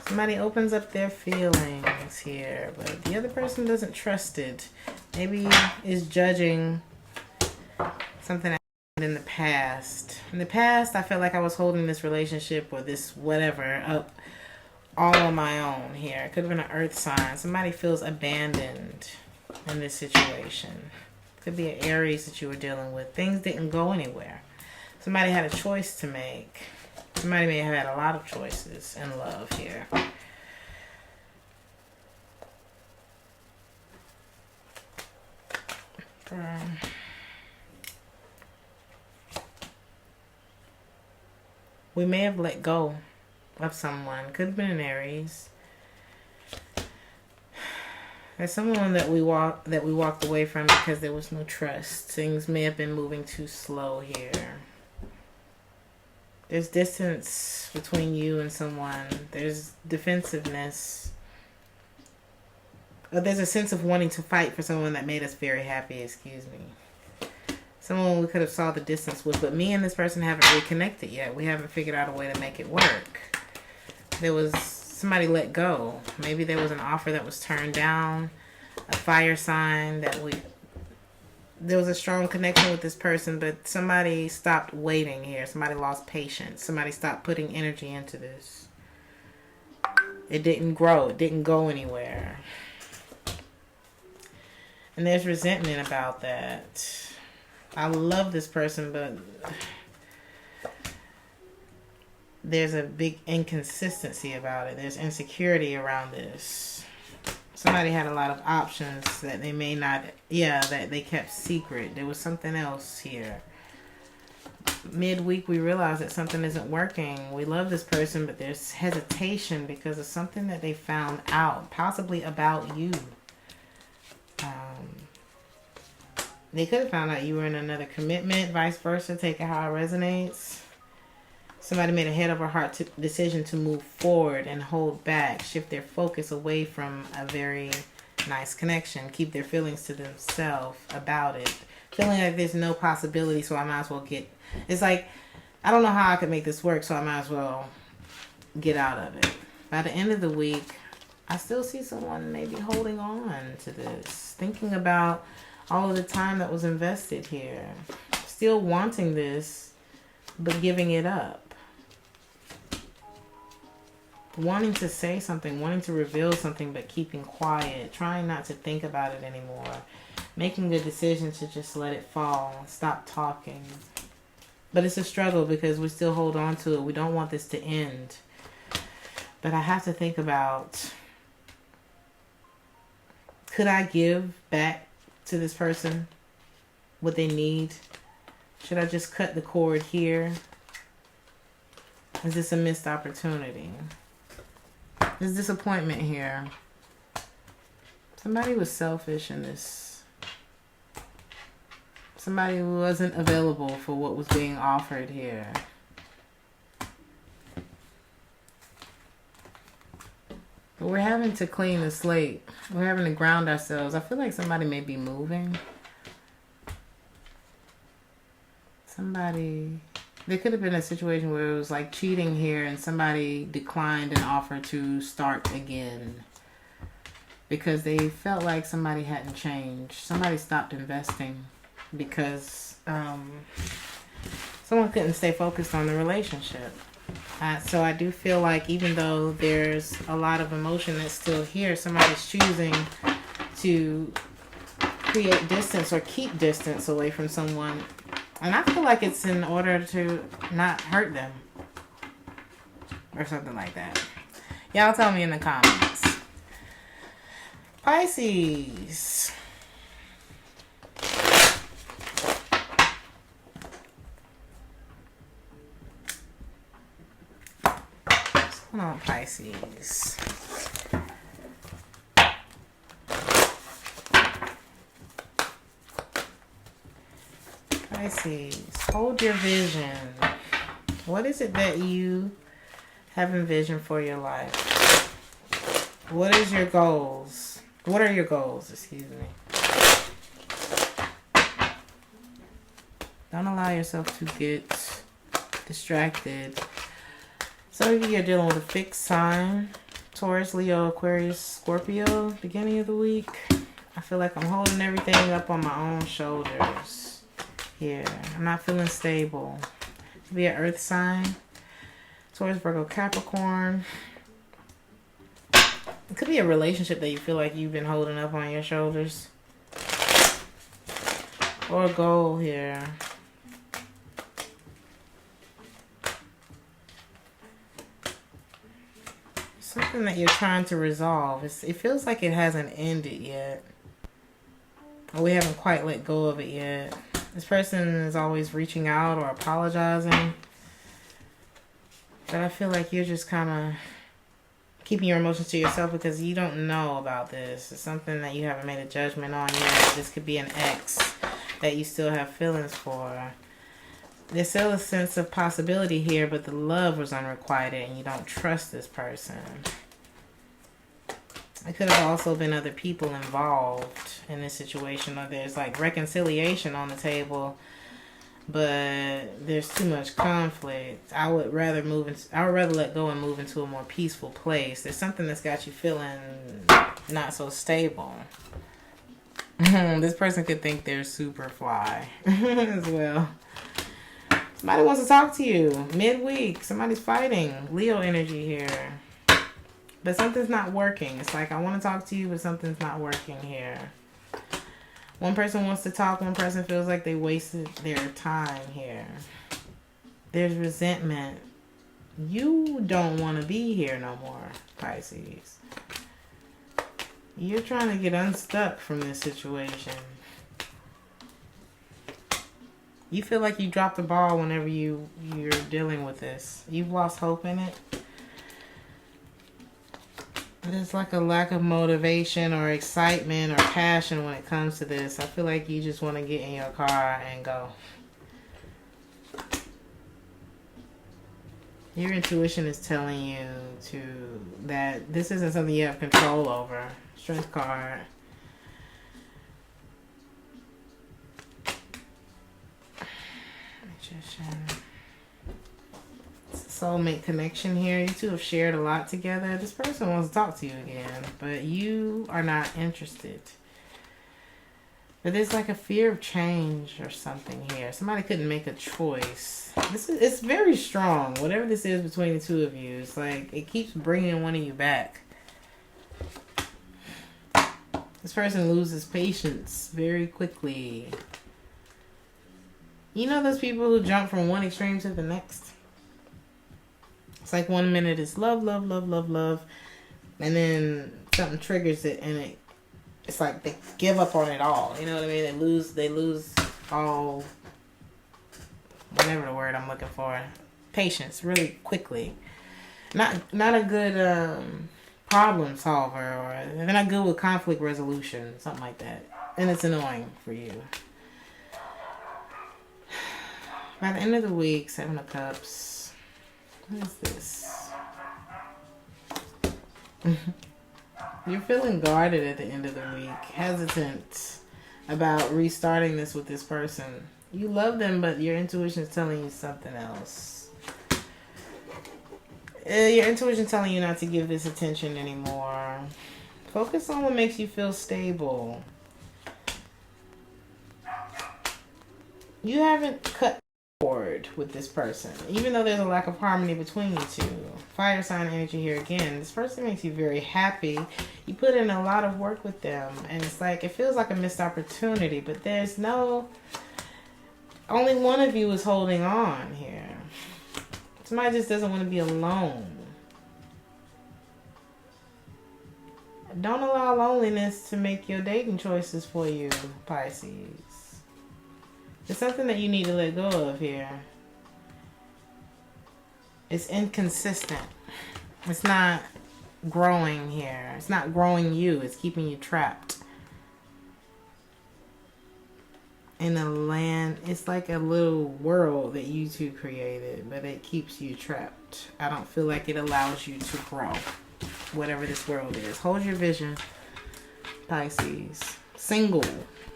A: Somebody opens up their feelings here, but the other person doesn't trust it. Maybe is judging something that happened in the past. In the past, I felt like I was holding this relationship or this whatever up all on my own here. It could have been an earth sign. Somebody feels abandoned in this situation. Could be an Aries that you were dealing with. Things didn't go anywhere. Somebody had a choice to make. Somebody may have had a lot of choices in love here. We may have let go of someone. Could have been an Aries. There's someone that we walked away from because there was no trust. Things may have been moving too slow here. There's distance between you and someone. There's defensiveness. There's a sense of wanting to fight for someone that made us very happy, excuse me. Someone we could have saw the distance with, but me and this person haven't reconnected yet. We haven't figured out a way to make it work. There was somebody let go. Maybe there was an offer that was turned down, a fire sign that there was a strong connection with this person, but somebody stopped waiting here. Somebody lost patience. Somebody stopped putting energy into this. It didn't grow. It didn't go anywhere. And there's resentment about that. I love this person, but there's a big inconsistency about it. There's insecurity around this. Somebody had a lot of options that they may not, that they kept secret. There was something else here. Midweek, we realize that something isn't working. We love this person, but there's hesitation because of something that they found out, possibly about you. They could have found out you were in another commitment, vice versa. Take it how it resonates. Somebody made a head over heart decision to move forward and hold back, shift their focus away from a very nice connection, keep their feelings to themselves about it, feeling like there's no possibility, so I might as well get. It's like, I don't know how I could make this work, so I might as well get out of it. By the end of the week, I still see someone maybe holding on to this, thinking about all of the time that was invested here, still wanting this, but giving it up. Wanting to say something, wanting to reveal something, but keeping quiet, trying not to think about it anymore, making the decision to just let it fall, stop talking. But it's a struggle because we still hold on to it. We don't want this to end. But I have to think about, could I give back to this person what they need? Should I just cut the cord here? Is this a missed opportunity? There's disappointment here. Somebody was selfish in this. Somebody wasn't available for what was being offered here. But we're having to clean the slate. We're having to ground ourselves. I feel like somebody may be moving. There could have been a situation where it was like cheating here and somebody declined an offer to start again because they felt like somebody hadn't changed. Somebody stopped investing because someone couldn't stay focused on the relationship. So I do feel like even though there's a lot of emotion that's still here, somebody's choosing to create distance or keep distance away from someone. And I feel like it's in order to not hurt them. Or something like that. Y'all tell me in the comments. Pisces. What's going on, Pisces? Pisces, hold your vision. What is it that you have envisioned for your life? What is your goals? What are your goals? Excuse me. Don't allow yourself to get distracted. Some of you are dealing with a fixed sign. Taurus, Leo, Aquarius, Scorpio, beginning of the week. I feel like I'm holding everything up on my own shoulders. Here, I'm not feeling stable. Could be an earth sign. Taurus, Virgo, Capricorn. It could be a relationship that you feel like you've been holding up on your shoulders. Or a goal here. Something that you're trying to resolve. It feels like it hasn't ended yet. Or we haven't quite let go of it yet. This person is always reaching out or apologizing. But I feel like you're just kind of keeping your emotions to yourself because you don't know about this. It's something that you haven't made a judgment on yet. This could be an ex that you still have feelings for. There's still a sense of possibility here, but the love was unrequited and you don't trust this person. It could have also been other people involved in this situation, or there's like reconciliation on the table, but there's too much conflict. I would rather let go and move into a more peaceful place. There's something that's got you feeling not so stable. This person could think they're super fly as well. Somebody wants to talk to you midweek. Somebody's fighting. Leo energy here. But something's not working. It's like, I want to talk to you, but something's not working here. One person wants to talk. One person feels like they wasted their time here. There's resentment. You don't want to be here no more, Pisces. You're trying to get unstuck from this situation. You feel like you dropped the ball whenever you're dealing with this. You've lost hope in it. There's like a lack of motivation or excitement or passion when it comes to this. I feel like you just want to get in your car and go. Your intuition is telling you that this isn't something you have control over. Strength card. Magician. Soulmate connection here. You two have shared a lot together. This person wants to talk to you again, but you are not interested. But there's like a fear of change or something here. Somebody couldn't make a choice. It's very strong. Whatever this is between the two of you, it's like it keeps bringing one of you back. This person loses patience very quickly. You know those people who jump from one extreme to the next? It's like 1 minute is love, love, love, love, love. And then something triggers it and it's like they give up on it all. You know what I mean? They lose all, whatever the word I'm looking for. Patience really quickly. Not a good problem solver, or they're not good with conflict resolution, something like that. And it's annoying for you. By the end of the week, 7 of Cups. What is this? You're feeling guarded at the end of the week. Hesitant about restarting this with this person. You love them, but your intuition is telling you something else. Your intuition is telling you not to give this attention anymore. Focus on what makes you feel stable. You haven't cut forward with this person, even though there's a lack of harmony between you two. Fire sign energy here again. This person makes you very happy. You put in a lot of work with them, and it's like it feels like a missed opportunity, but there's no, only one of you is holding on here. Somebody just doesn't want to be alone. Don't allow loneliness to make your dating choices for you, Pisces. It's something that you need to let go of here. It's inconsistent. It's not growing here. It's not growing you. It's keeping you trapped in a land. It's like a little world that you two created, but it keeps you trapped. I don't feel like it allows you to grow, whatever this world is. Hold your vision, Pisces. Single.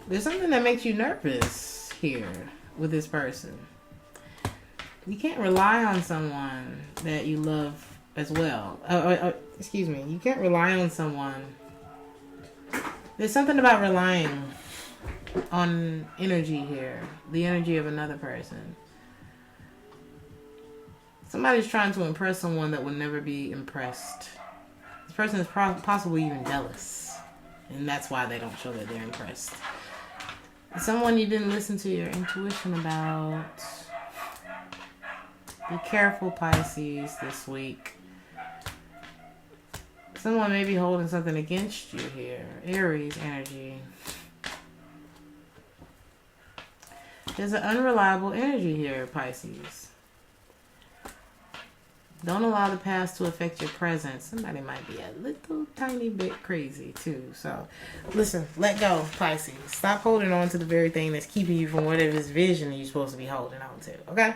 A: There's something that makes you nervous here with this person. You can't rely on someone that you love as well. Excuse me. You can't rely on someone. There's something about relying on energy here. The energy of another person. Somebody's trying to impress someone that will never be impressed. This person is possibly even jealous. And that's why they don't show that they're impressed. Someone you didn't listen to your intuition about. Be careful, Pisces, this week. Someone may be holding something against you here. Aries energy. There's an unreliable energy here, Pisces. Don't allow the past to affect your present. Somebody might be a little tiny bit crazy too. So, listen, let go, Pisces. Stop holding on to the very thing that's keeping you from whatever this vision you're supposed to be holding on to. Okay?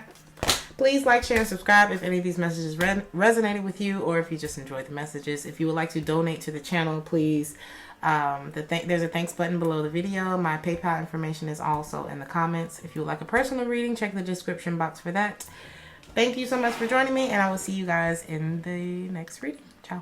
A: Please like, share, and subscribe if any of these messages resonated with you, or if you just enjoyed the messages. If you would like to donate to the channel, please. There's a thanks button below the video. My PayPal information is also in the comments. If you would like a personal reading, check the description box for that. Thank you so much for joining me, and I will see you guys in the next reading. Ciao.